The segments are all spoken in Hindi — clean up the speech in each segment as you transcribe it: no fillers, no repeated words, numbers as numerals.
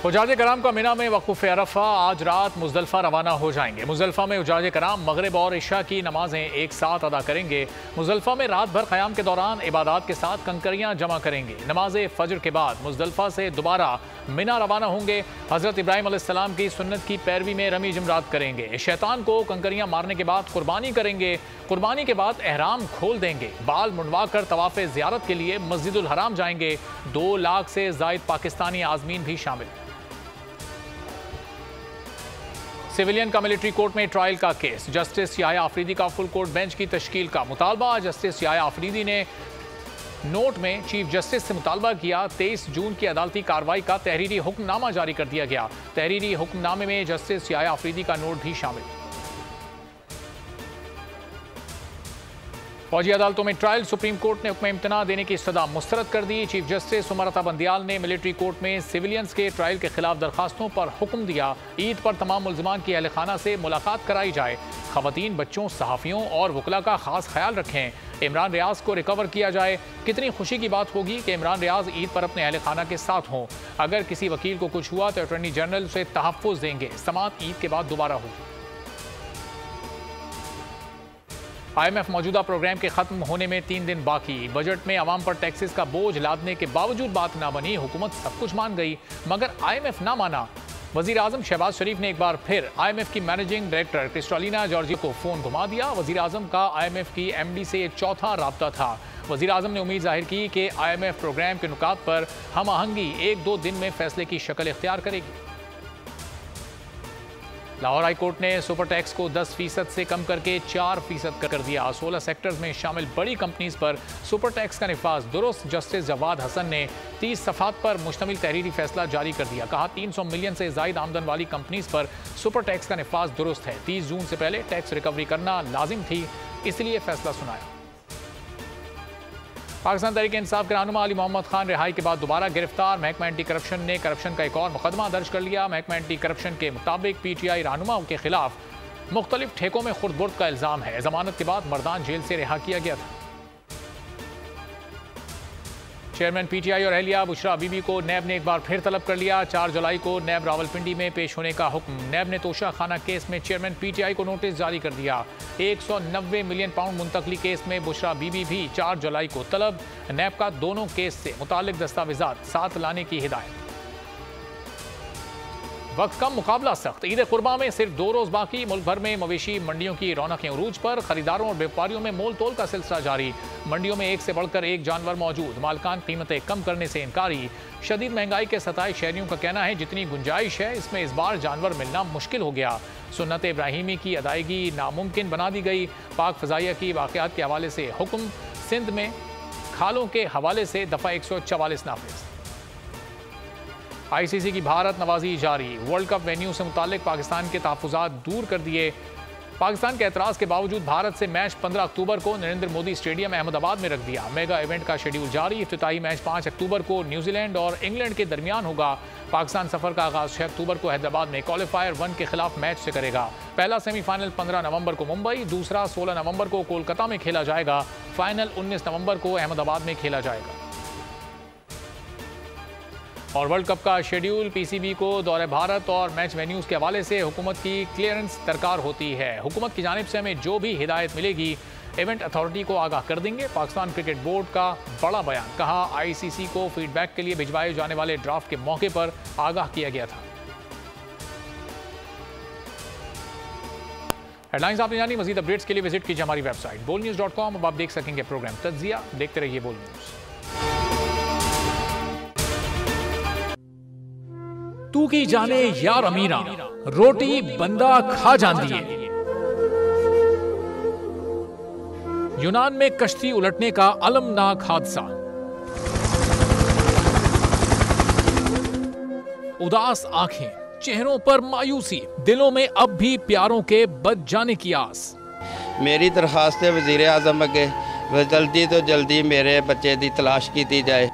हुज्जाज कराम का मिना में वक़ूफ़ अरफा आज रात मुज़दलिफ़ा रवाना हो जाएंगे। मुज़दलिफ़ा में हुज्जाज कराम मगरिब और इशा की नमाजें एक साथ अदा करेंगे। मुज़दलिफ़ा में रात भर क़याम के दौरान इबादत के साथ कंकरियाँ जमा करेंगे। नमाज फ़जर के बाद मुज़दलिफ़ा से दोबारा मिना रवाना होंगे। हज़रत इब्राहीम अलैहिस्सलाम की सुन्नत की पैरवी में रमी जमरात करेंगे। शैतान को कंकरियाँ मारने के बाद कुर्बानी करेंगे। कुर्बानी के बाद एहराम खोल देंगे। बाल मुंडवा कर तवाफ़ ज़ियारत के लिए मस्जिदुल हराम जाएंगे। 2 लाख से ज़ायद पाकिस्तानी आज़मीन भी शामिल। सिविलियन का मिलिट्री कोर्ट में ट्रायल का केस। जस्टिस याह्या आफरीदी का फुल कोर्ट बेंच की तश्कील का मुतालबा। जस्टिस याह्या आफरीदी ने नोट में चीफ जस्टिस से मुतालबा किया। 23 जून की अदालती कार्रवाई का तहरीरी हुक्मनामा जारी कर दिया गया। तहरीरी हुक्मनामे में जस्टिस याह्या आफरीदी का नोट भी शामिल। फौजी अदालतों में ट्रायल। सुप्रीम कोर्ट ने हुक्म इम्तना देने की सदा मुस्तरद कर दी। चीफ जस्टिस उमर अता बंदियाल ने मिलिट्री कोर्ट में सिविलियंस के ट्रायल के खिलाफ दरखास्तों पर हुक्म दिया। ईद पर तमाम मुल्ज़िमान की अहल खाना से मुलाकात कराई जाए। खवातीन, बच्चों, सहाफ़ियों और वकला का खास ख्याल रखें। इमरान रियाज को रिकवर किया जाए। कितनी खुशी की बात होगी कि इमरान रियाज ईद पर अपने अहल खाना के साथ हों। अगर किसी वकील को कुछ हुआ तो अटॉर्नी जनरल से तहफ़्फ़ुज़ देंगे। समाअत ईद के बाद दोबारा होगी। IMF मौजूदा प्रोग्राम के खत्म होने में 3 दिन बाकी। बजट में अवाम पर टैक्सेस का बोझ लादने के बावजूद बात ना बनी। हुकूमत सब कुछ मान गई मगर IMF ना माना। वजीर आजम शहबाज शरीफ ने एक बार फिर IMF की मैनेजिंग डायरेक्टर क्रिस्टालिना जॉर्जियो को फोन घुमा दिया। वजीर आजम का IMF की MD से चौथा राब्ता था। वजीर आजम ने उम्मीद जाहिर की कि IMF प्रोग्राम के नुकात पर हम आहंगी 1-2 दिन में फैसले की शक्ल इख्तियार करेगी। लाहौर हाई कोर्ट ने सुपर टैक्स को 10% से कम करके 4% कर दिया। 16 सेक्टर्स में शामिल बड़ी कंपनीज पर सुपर टैक्स का निफाज दुरुस्त। जस्टिस जवाद हसन ने 30 सफ़ात पर मुश्तमिल तहरीरी फैसला जारी कर दिया। कहा 300 मिलियन से ज़ायद आमदन वाली कंपनीज पर सुपर टैक्स का निफाज दुरुस्त है। 30 जून से पहले टैक्स रिकवरी करना लाजिम थी, इसलिए फैसला सुनाया। पाकिस्तान तहरीक इंसाफ के रहनुमा अली मोहम्मद खान रिहाई के बाद दोबारा गिरफ्तार। महकमा एंटी करप्शन ने करप्शन का एक और मुकदमा दर्ज कर लिया। महकमा एंटी करप्शन के मुताबिक PTI रहनुमाओं के खिलाफ मुख्तलिफ ठेकों में खुर्द-बुर्द का इल्जाम है। जमानत के बाद मर्दान जेल से रिहा किया गया था। चेयरमैन PTI और अहलिया बुशरा बीबी को नैब ने एक बार फिर तलब कर लिया। 4 जुलाई को नैब रावलपिंडी में पेश होने का हुक्म। नैब ने तोशा खाना केस में चेयरमैन PTI को नोटिस जारी कर दिया। 190 मिलियन पाउंड मुंतकली केस में बुशरा बीबी भी 4 जुलाई को तलब। नैब का दोनों केस से मुतालिक दस्तावेजात साथ लाने की हिदायत। वक्त कम, मुकाबला सख्त। ईद कुर्बा में सिर्फ 2 रोज बाकी। मुल्क भर में मवेशी मंडियों की रौनकें उरूज पर। खरीदारों और व्यापारियों में मोल तोल का सिलसिला जारी। मंडियों में एक से बढ़कर एक जानवर मौजूद। मालकान कीमतें कम करने से इनकारी। शदीद महंगाई के सताए शहरियों का कहना है जितनी गुंजाइश है इसमें इस बार जानवर मिलना मुश्किल हो गया। सुन्नत इब्राहिमी की अदायगी नामुमकिन बना दी गई। पाक फ़ज़ाइया की वाक़यात के हवाले से हुक्म। सिंध में खालों के हवाले से दफ़ा 144 नाफिज। ICC की भारत नवाजी जारी। वर्ल्ड कप वेन्यू से मुतालिक पाकिस्तान के तहफ़्फ़ुज़ात दूर कर दिए। पाकिस्तान के एतराज़ के बावजूद भारत से मैच 15 अक्टूबर को नरेंद्र मोदी स्टेडियम अहमदाबाद में रख दिया। मेगा इवेंट का शेड्यूल जारी। इफ्तिताही मैच 5 अक्टूबर को न्यूजीलैंड और इंग्लैंड के दरमियान होगा। पाकिस्तान सफर का आगाज 6 अक्टूबर को हैदराबाद में क्वालिफायर 1 के खिलाफ मैच से करेगा। पहला सेमीफाइनल 15 नवंबर को मुंबई, दूसरा 16 नवंबर को कोलकाता में खेला जाएगा। फाइनल 19 नवंबर को अहमदाबाद में खेला जाएगा। और वर्ल्ड कप का शेड्यूल। PCB को दौरे भारत और मैच वेन्यूज़ के हवाले से हुकूमत की क्लियरेंस दरकार होती है। हुकूमत की जानिब से हमें जो भी हिदायत मिलेगी इवेंट अथॉरिटी को आगाह कर देंगे। पाकिस्तान क्रिकेट बोर्ड का बड़ा बयान। कहा ICC को फीडबैक के लिए भिजवाए जाने वाले ड्राफ्ट के मौके पर आगाह किया गया था। हेडलाइंस आपने जानी। मजीद अपडेट्स के लिए विजिट कीजिए हमारी वेबसाइट bolnews.com। अब आप देख सकेंगे प्रोग्राम तज्जिया। देखते रहिए बोल न्यूज़। तू की जाने यार अमीरा, रोटी बंदा खा जाती है। यूनान में कश्ती उलटने का अलमनाक हादसा। उदास आंखें, चेहरों पर मायूसी, दिलों में अब भी प्यारों के बच जाने की आस। मेरी दरखास्त है वजीर आजम अगे जल्दी तो जल्दी मेरे बच्चे की तलाश की जाए।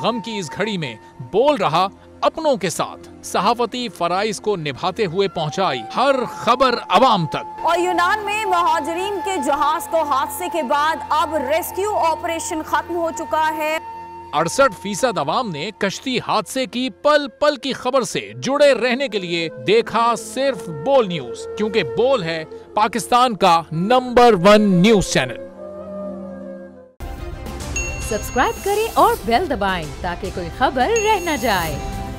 गम की इस घड़ी में बोल रहा अपनों के साथ। सहाफती फराइज को निभाते हुए पहुंचाई हर खबर अवाम तक। और यूनान में महाजरीन के जहाज को हादसे के बाद अब रेस्क्यू ऑपरेशन खत्म हो चुका है। 68% अवाम ने कश्ती हादसे की पल पल की खबर से जुड़े रहने के लिए देखा सिर्फ बोल न्यूज, क्योंकि बोल है पाकिस्तान का नंबर 1 न्यूज चैनल। सब्सक्राइब करें और बेल दबाएं ताकि कोई खबर रह न जाए।